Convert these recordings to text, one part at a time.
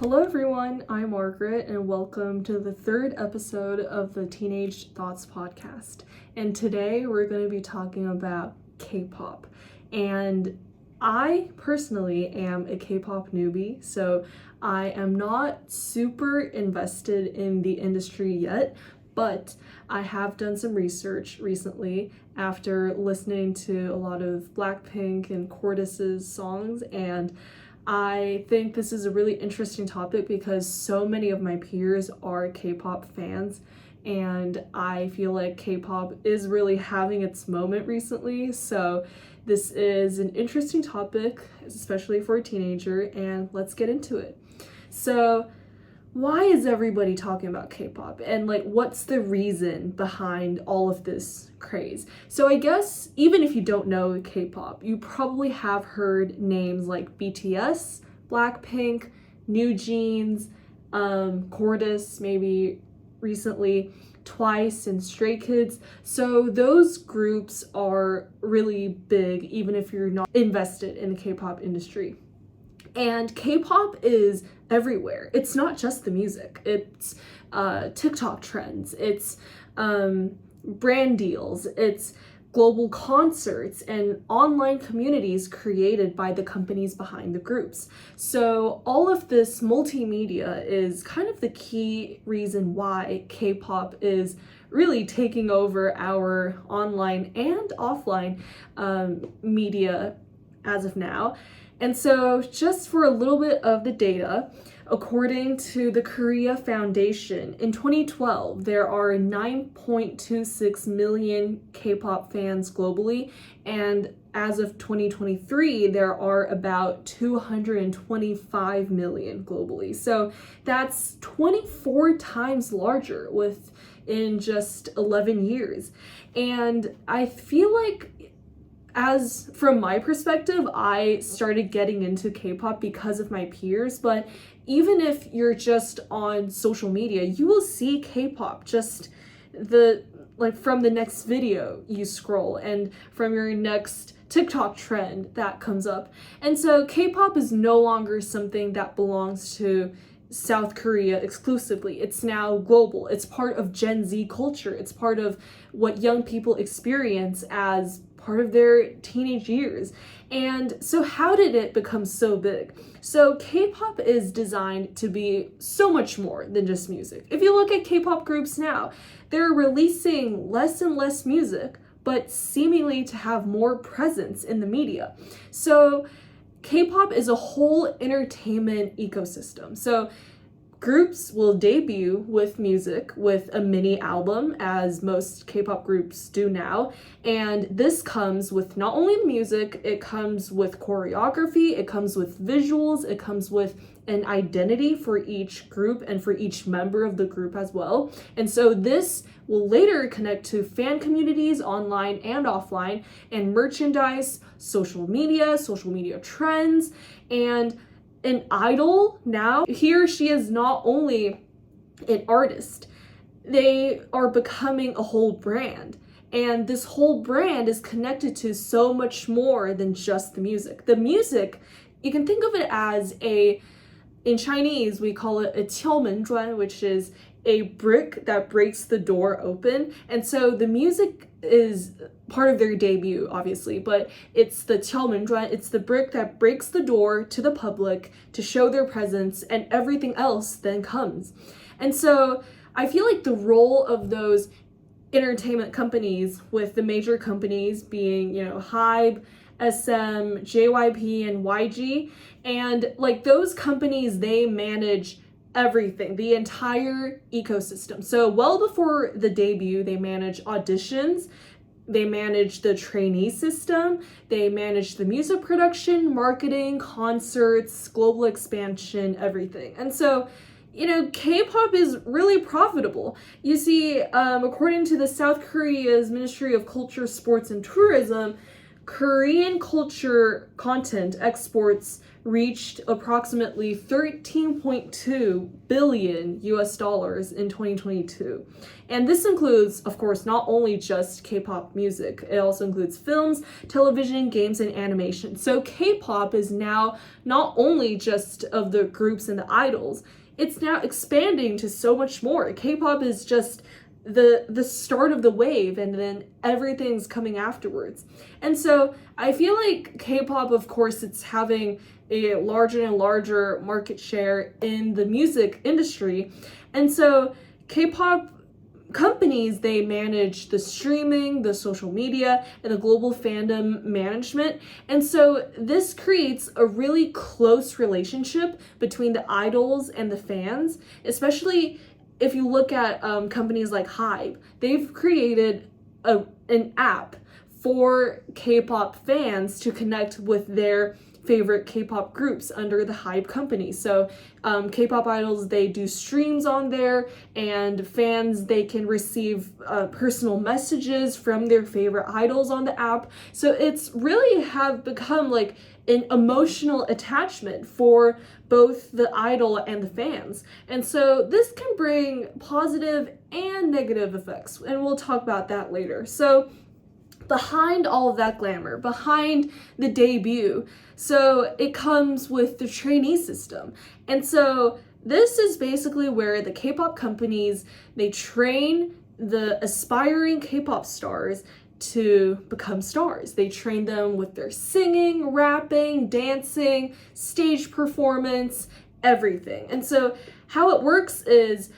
Hello everyone, I'm Margaret and welcome to the third episode of the Teenage Thoughts podcast. And today we're going to be talking about K-pop. And I personally am a K-pop newbie, so I am not super invested in the industry yet, but I have done some research recently after listening to a lot of Blackpink and Cordace's songs, and I think this is a really interesting topic because so many of my peers are K-pop fans, and I feel like K-pop is really having its moment recently. So this is an interesting topic, especially for a teenager, and let's get into it. So why is everybody talking about K-pop, and what's the reason behind all of this craze? So I guess even if you don't know K-pop, you probably have heard names like BTS, Blackpink, New Jeans, Cordace, maybe recently Twice, and Stray Kids. So those groups are really big even if you're not invested in the K-pop industry. And K-pop is everywhere. It's not just the music. It's TikTok trends. It's brand deals. It's global concerts and online communities created by the companies behind the groups. So all of this multimedia is kind of the key reason why K-pop is really taking over our online and offline media as of now. And so just for a little bit of the data, according to the Korea Foundation, in 2012, there are 9.26 million K-pop fans globally, and as of 2023, there are about 225 million globally. So that's 24 times larger within just 11 years. And I feel like from my perspective, I started getting into K-pop because of my peers, but even if you're just on social media, you will see K-pop just from the next video you scroll and from your next TikTok trend that comes up. And so K-pop is no longer something that belongs to South Korea exclusively. It's now global. It's part of Gen Z culture. It's part of what young people experience as part of their teenage years. And so how did it become so big? So K-pop is designed to be so much more than just music. If you look at K-pop groups now, they're releasing less and less music, but seemingly to have more presence in the media. So K-pop is a whole entertainment ecosystem. So groups will debut with music, with a mini album, as most K-pop groups do now. And this comes with not only the music, it comes with choreography, it comes with visuals, it comes with an identity for each group and for each member of the group as well. And so this will later connect to fan communities online and offline, and merchandise, social media trends, and an idol now, he or she is not only an artist, they are becoming a whole brand. And this whole brand is connected to so much more than just the music. The music, you can think of it as in Chinese, we call it a 敲门砖, which is a brick that breaks the door open. And so the music is part of their debut, obviously, but it's the 敲门砖, it's the brick that breaks the door to the public to show their presence, and everything else then comes. And so I feel like the role of those entertainment companies, with the major companies being, HYBE, SM, JYP, and YG, and those companies, they manage everything, the entire ecosystem. So well before the debut, they manage auditions, they manage the trainee system, they manage the music production, marketing, concerts, global expansion, everything. And so, K-pop is really profitable. You see, according to the South Korea's Ministry of Culture, Sports, and Tourism, Korean culture content exports reached approximately 13.2 billion US dollars in 2022. And this includes, of course, not only just K-pop music, it also includes films, television, games, and animation. So K-pop is now not only just of the groups and the idols, it's now expanding to so much more. K-pop is just the start of the wave, and then everything's coming afterwards. And so I feel like K-pop, of course, it's having a larger and larger market share in the music industry. And so K-pop companies, they manage the streaming, the social media, and the global fandom management. And so this creates a really close relationship between the idols and the fans, especially if you look at companies like Hybe. They've created an app for K-pop fans to connect with their favorite K-pop groups under the Hybe company. So K-pop idols, they do streams on there, and fans, they can receive personal messages from their favorite idols on the app. So it's really have become like an emotional attachment for both the idol and the fans. And so this can bring positive and negative effects, and we'll talk about that later. So behind all of that glamour, behind the debut, so it comes with the trainee system. And so this is basically where the K-pop companies, they train the aspiring K-pop stars to become stars. They train them with their singing, rapping, dancing, stage performance, everything. And so how it works is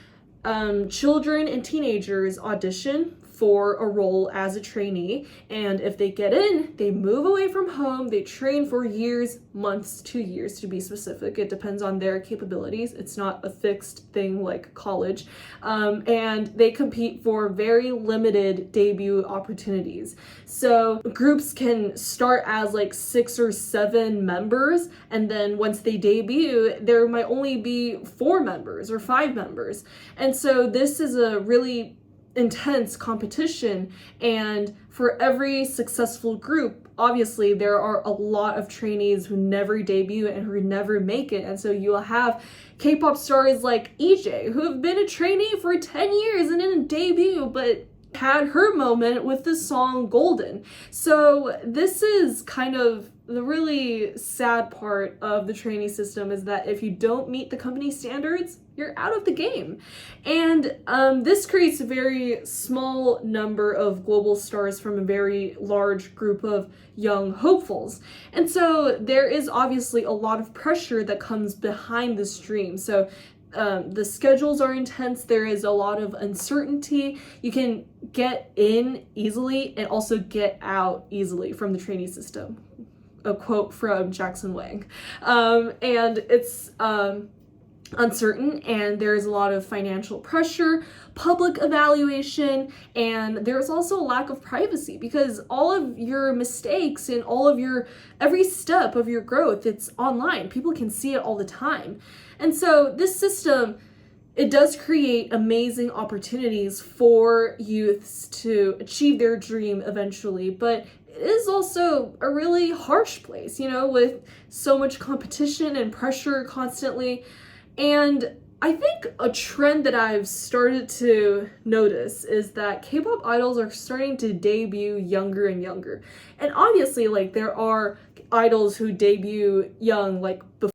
children and teenagers audition for a role as a trainee, and if they get in, they move away from home. They train for years, months, 2 years to be specific. It depends on their capabilities. It's not a fixed thing like college. And they compete for very limited debut opportunities. So groups can start as like 6 or 7 members, and then once they debut, there might only be 4 members or 5 members. And so this is a really intense competition, and for every successful group, obviously there are a lot of trainees who never debut and who never make it. And so you'll have K-pop stars like EJ, who have been a trainee for 10 years and didn't debut, but had her moment with the song Golden. So this is kind of the really sad part of the trainee system, is that if you don't meet the company standards, you're out of the game. And this creates a very small number of global stars from a very large group of young hopefuls. And so there is obviously a lot of pressure that comes behind this dream. So the schedules are intense. There is a lot of uncertainty. You can get in easily and also get out easily from the trainee system. A quote from Jackson Wang. And it's uncertain, and there's a lot of financial pressure, public evaluation, and there's also a lack of privacy, because all of your mistakes and all of your every step of your growth, it's online. People can see it all the time. And so this system, it does create amazing opportunities for youths to achieve their dream eventually, but it is also a really harsh place, with so much competition and pressure constantly. And I think a trend that I've started to notice is that K-pop idols are starting to debut younger and younger. And obviously, like, there are idols who debut young, like, before.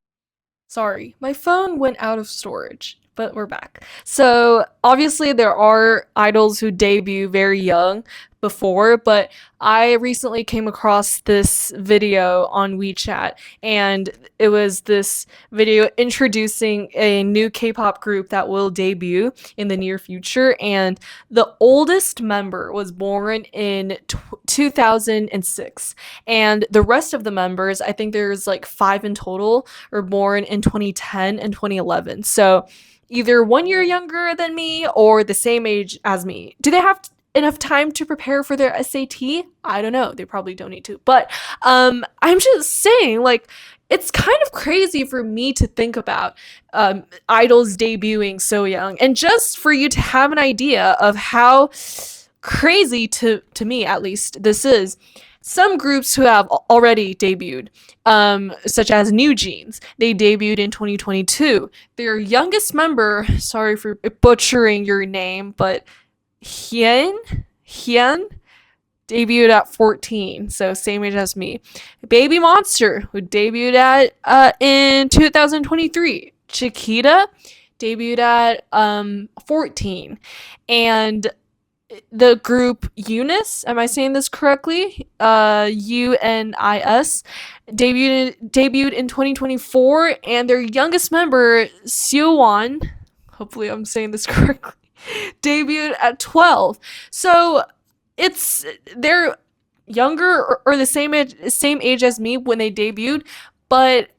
Sorry, my phone went out of storage, but we're back. So obviously there are idols who debut very young before, but I recently came across this video on WeChat, and it was this video introducing a new K-pop group that will debut in the near future, and the oldest member was born in 2006, and the rest of the members, I think there's like 5 in total, were born in 2010 and 2011. So either 1 year younger than me or the same age as me. Do they have enough time to prepare for their SAT? I don't know. They probably don't need to. But I'm just saying, like, it's kind of crazy for me to think about idols debuting so young. And just for you to have an idea of how crazy, to me at least, this is, some groups who have already debuted, such as New Jeans. They debuted in 2022. Their youngest member, sorry for butchering your name, but Hien debuted at 14, so same age as me. Baby Monster, who debuted at in 2023. Chiquita debuted at 14, and the group Unis, am I saying this correctly? UNIS debuted in 2024, and their youngest member, Siuan, hopefully I'm saying this correctly, debuted at 12. So it's they're younger or the same age as me when they debuted, but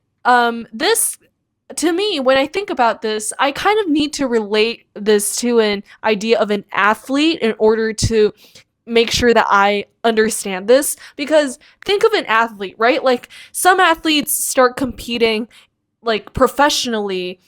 this to me, when I think about this, I kind of need to relate this to an idea of an athlete in order to make sure that I understand this. Because think of an athlete, right? Like some athletes start competing like professionally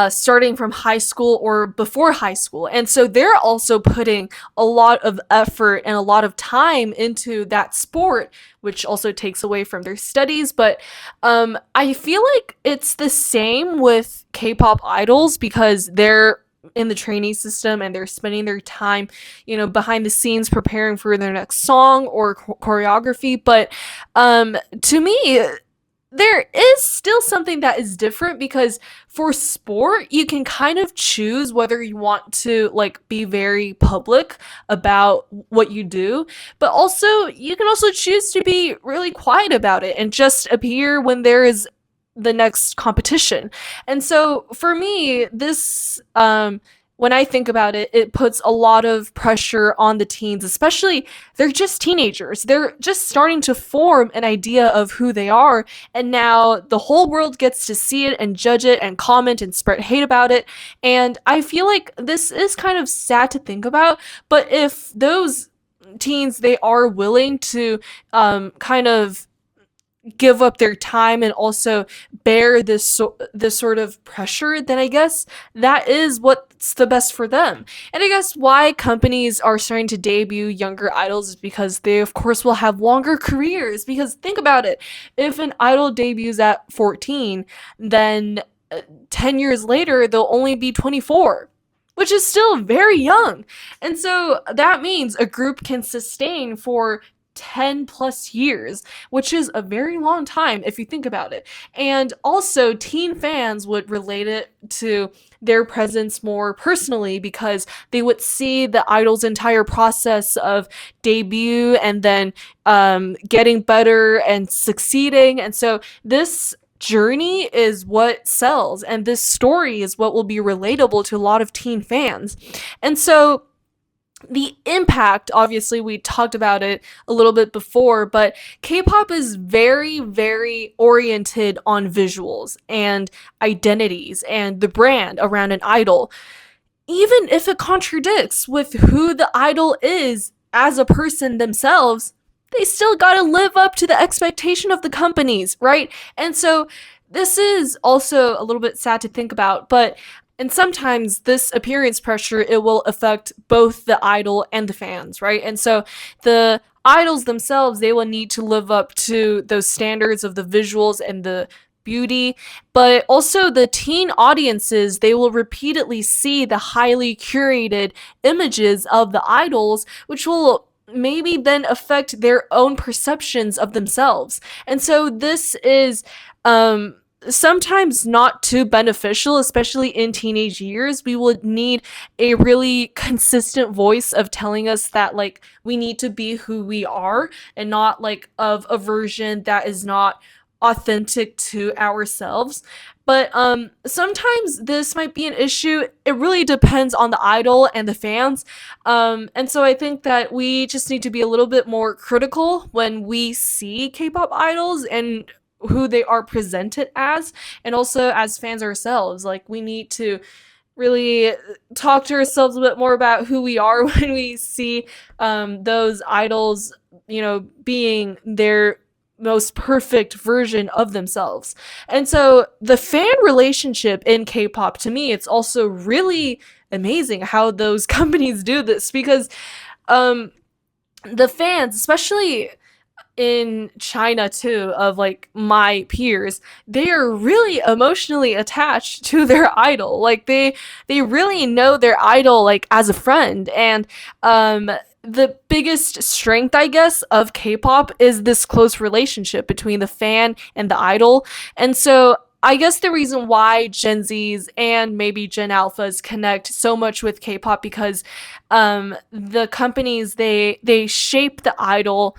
starting from high school or before high school. And so they're also putting a lot of effort and a lot of time into that sport, which also takes away from their studies. But I feel like it's the same with K-pop idols because they're in the training system and they're spending their time, behind the scenes preparing for their next song or choreography. But to me, there is still something that is different because for sport you can kind of choose whether you want to like be very public about what you do, but also you can also choose to be really quiet about it and just appear when there is the next competition. And so for me, this when I think about it, it puts a lot of pressure on the teens, especially they're just teenagers. They're just starting to form an idea of who they are. And now the whole world gets to see it and judge it and comment and spread hate about it. And I feel like this is kind of sad to think about. But if those teens, they are willing to kind of give up their time and also bear this sort of pressure, then I guess that is what's the best for them. And I guess why companies are starting to debut younger idols is because they of course will have longer careers. Because think about it, if an idol debuts at 14, then 10 years later they'll only be 24, which is still very young. And so that means a group can sustain for 10 plus years, which is a very long time if you think about it. And also, teen fans would relate it to their presence more personally because they would see the idol's entire process of debut and then getting better and succeeding. And so, this journey is what sells, and this story is what will be relatable to a lot of teen fans. And so, the impact, obviously we talked about it a little bit before, but K-pop is very, very oriented on visuals and identities and the brand around an idol. Even if it contradicts with who the idol is as a person themselves, they still gotta live up to the expectation of the companies, right? And so this is also a little bit sad to think about, but and sometimes this appearance pressure, it will affect both the idol and the fans, right? And so the idols themselves, they will need to live up to those standards of the visuals and the beauty, but also the teen audiences, they will repeatedly see the highly curated images of the idols, which will maybe then affect their own perceptions of themselves. And so this is sometimes not too beneficial, especially in teenage years. We would need a really consistent voice of telling us that like we need to be who we are and not like of a version that is not authentic to ourselves. But sometimes this might be an issue. It really depends on the idol and the fans. And so I think that we just need to be a little bit more critical when we see K-pop idols and who they are presented as, and also as fans ourselves. Like we need to really talk to ourselves a bit more about who we are when we see those idols, being their most perfect version of themselves. And so the fan relationship in K-pop, to me, it's also really amazing how those companies do this because the fans, especially in China too, of like my peers, they are really emotionally attached to their idol. Like they really know their idol like as a friend. And um the biggest strength, I guess, of K-pop is this close relationship between the fan and the idol. And so I guess the reason why Gen Zs and maybe Gen Alphas connect so much with K-pop, because the companies, they shape the idol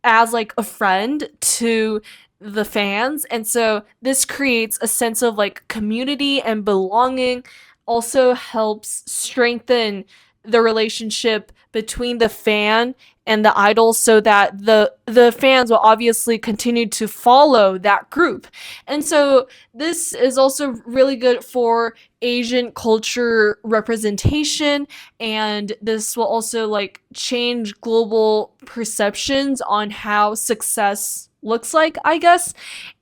as like a friend to the fans. And so this creates a sense of like community and belonging, also helps strengthen the relationship between the fan and the idol, so that the fans will obviously continue to follow that group. And so this is also really good for Asian culture representation, and this will also like change global perceptions on how success looks like, I guess.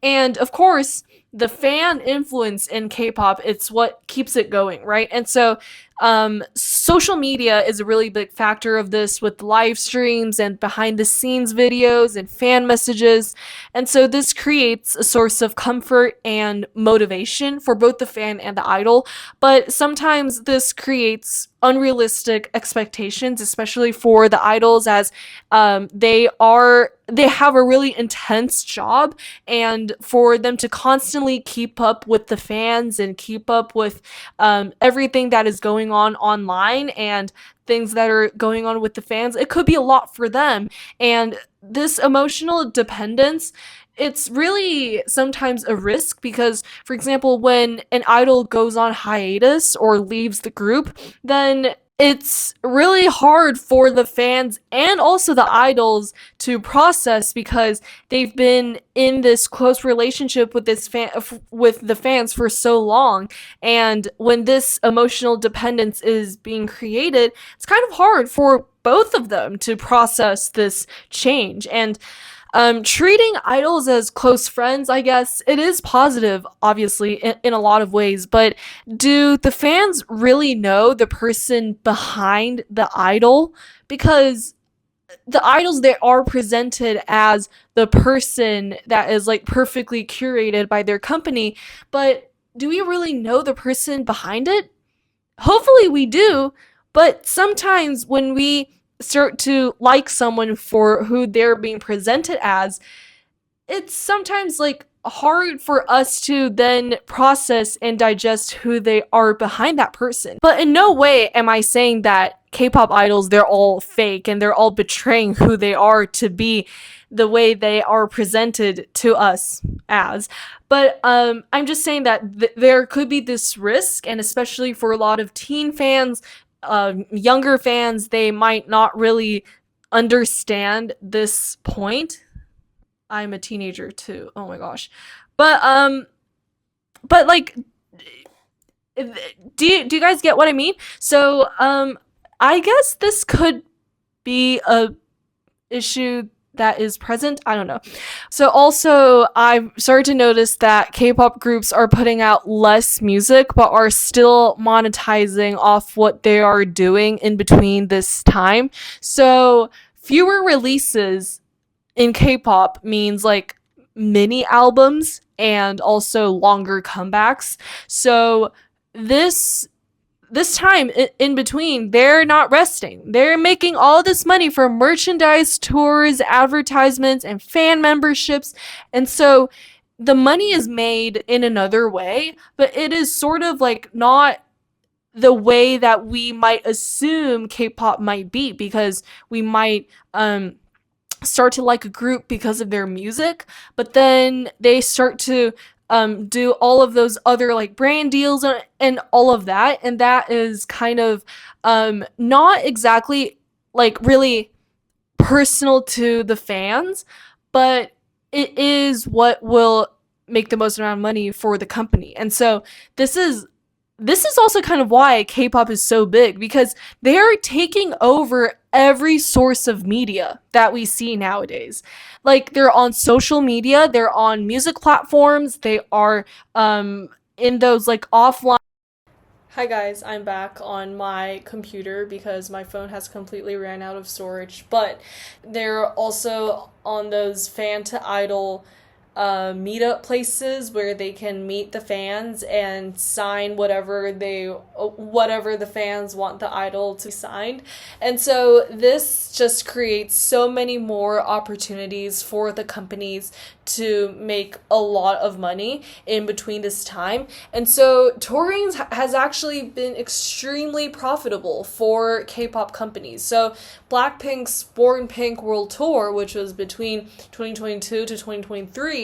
And of course, the fan influence in K-pop, it's what keeps it going, right? And so social media is a really big factor of this, with live streams and behind the scenes videos and fan messages. And so this creates a source of comfort and motivation for both the fan and the idol. But sometimes this creates unrealistic expectations, especially for the idols, as they have a really intense job, and for them to constantly keep up with the fans and keep up with everything that is going on online and things that are going on with the fans, it could be a lot for them. And this emotional dependence, it's really sometimes a risk, because for example, when an idol goes on hiatus or leaves the group, then it's really hard for the fans and also the idols to process, because they've been in this close relationship with with the fans for so long. And when this emotional dependence is being created, it's kind of hard for both of them to process this change. And treating idols as close friends, I guess, it is positive, obviously, in a lot of ways, but do the fans really know the person behind the idol? Because the idols, they are presented as the person that is like perfectly curated by their company, but do we really know the person behind it? Hopefully we do, but sometimes when we start to like someone for who they're being presented as, it's sometimes like hard for us to then process and digest who they are behind that person. But in no way am I saying that K-pop idols, they're all fake and they're all betraying who they are to be the way they are presented to us as. But I'm just saying that there could be this risk, and especially for a lot of teen fans, younger fans, they might not really understand this point. I'm a teenager too. Oh my gosh. But but like, do you guys get what I mean? So I guess this could be a issue that is present. I don't know. So also, I've started to notice that K-pop groups are putting out less music, but are still monetizing off what they are doing in between this time. So fewer releases in K-pop means like mini albums and also longer comebacks. So this this time in between, they're not resting. They're making all this money from merchandise, tours, advertisements, and fan memberships. And so the money is made in another way, but it is sort of like not the way that we might assume K-pop might be, because we might start to like a group because of their music, but then they start to do all of those other like brand deals and all of that, and that is kind of not exactly like really personal to the fans, but it is what will make the most amount of money for the company. And so this is this is also kind of why K-pop is so big, because they're taking over every source of media that we see nowadays. Like, they're on social media, they're on music platforms, they are in those like offline Hi guys, I'm back on my computer because my phone has completely ran out of storage, but they're also on those fan to idol meetup places where they can meet the fans and sign whatever the fans want the idol to be signed. And so this just creates so many more opportunities for the companies to make a lot of money in between this time. And so touring has actually been extremely profitable for K-pop companies. So Blackpink's Born Pink World Tour, which was between 2022 to 2023,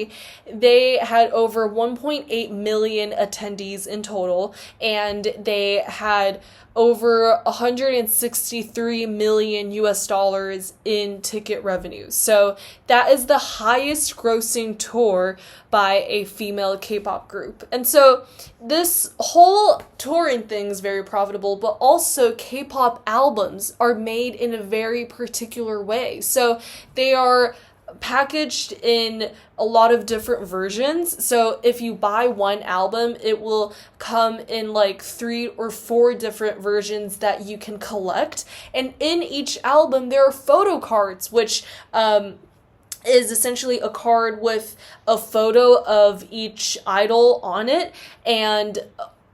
they had over 1.8 million attendees in total, and they had over 163 million US dollars in ticket revenues. So that is the highest grossing tour by a female K-pop group. And so this whole touring thing is very profitable, but also K-pop albums are made in a very particular way. So they are packaged in a lot of different versions. So if you buy one album, it will come in like 3 or 4 different versions that you can collect. And in each album, there are photo cards, which is essentially a card with a photo of each idol on it. And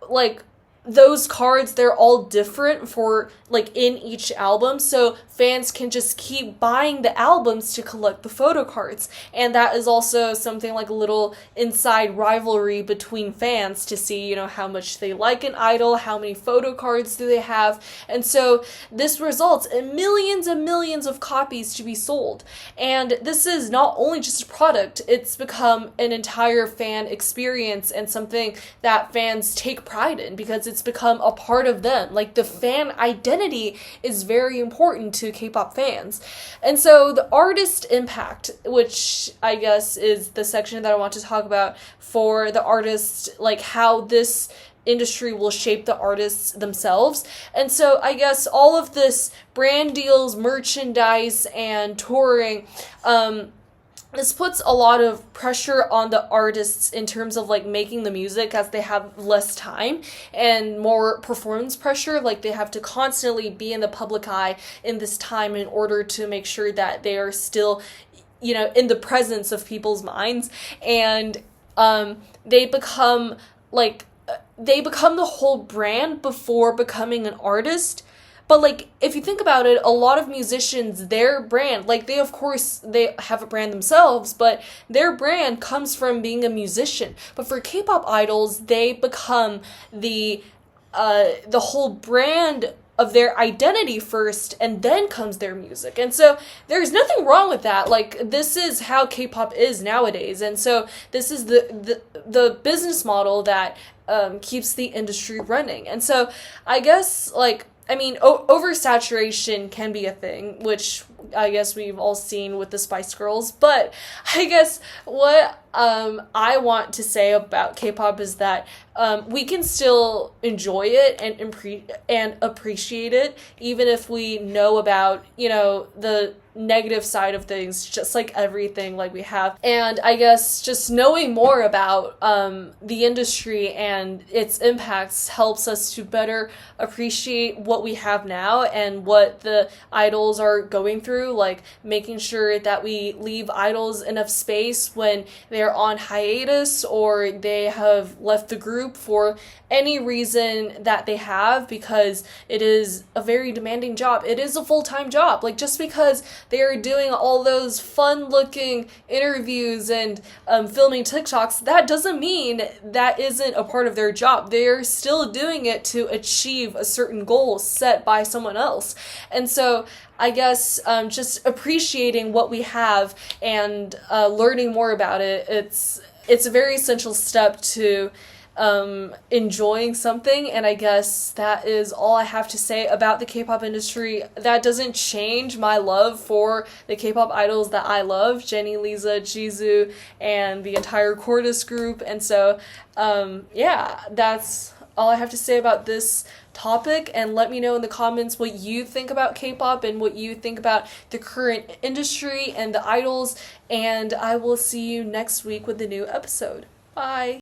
like those cards, they're all different for like in each album, so fans can just keep buying the albums to collect the photo cards. And that is also something like a little inside rivalry between fans to see, how much they like an idol, how many photo cards do they have. And so this results in millions and millions of copies to be sold. And this is not only just a product, it's become an entire fan experience and something that fans take pride in because it's become a part of them. Like the fan identity is very important to K-pop fans. And so the artist impact, which I guess is the section that I want to talk about for the artists, like how this industry will shape the artists themselves. And so I guess all of this brand deals, merchandise, and touring, this puts a lot of pressure on the artists in terms of like making the music as they have less time and more performance pressure. Like they have to constantly be in the public eye in this time in order to make sure that they are still, in the presence of people's minds. And they become the whole brand before becoming an artist. But, like, if you think about it, a lot of musicians, their brand, like, they have a brand themselves, but their brand comes from being a musician. But for K-pop idols, they become the whole brand of their identity first, and then comes their music. And so there's nothing wrong with that. Like, this is how K-pop is nowadays. And so this is the business model that keeps the industry running. And so I guess, oversaturation can be a thing, which I guess we've all seen with the Spice Girls. But I guess what I want to say about K-pop is that we can still enjoy it and appreciate it, even if we know about, the negative side of things, just like everything like we have. And I guess just knowing more about the industry and its impacts helps us to better appreciate what we have now and what the idols are going through, like making sure that we leave idols enough space when they're on hiatus or they have left the group for any reason that they have, because it is a very demanding job. It is a full-time job. Like, just because they are doing all those fun-looking interviews and filming TikToks, that doesn't mean that isn't a part of their job. They're still doing it to achieve a certain goal set by someone else. And so I guess just appreciating what we have and learning more about it, it's a very essential step to enjoying something. And I guess that is all I have to say about the K-pop industry. That doesn't change my love for the K-pop idols that I love, Jennie, Lisa, Jisoo, and the entire chorus group. And so that's all I have to say about this topic. And let me know in the comments what you think about K-pop and what you think about the current industry and the idols. And I will see you next week with a new episode. Bye!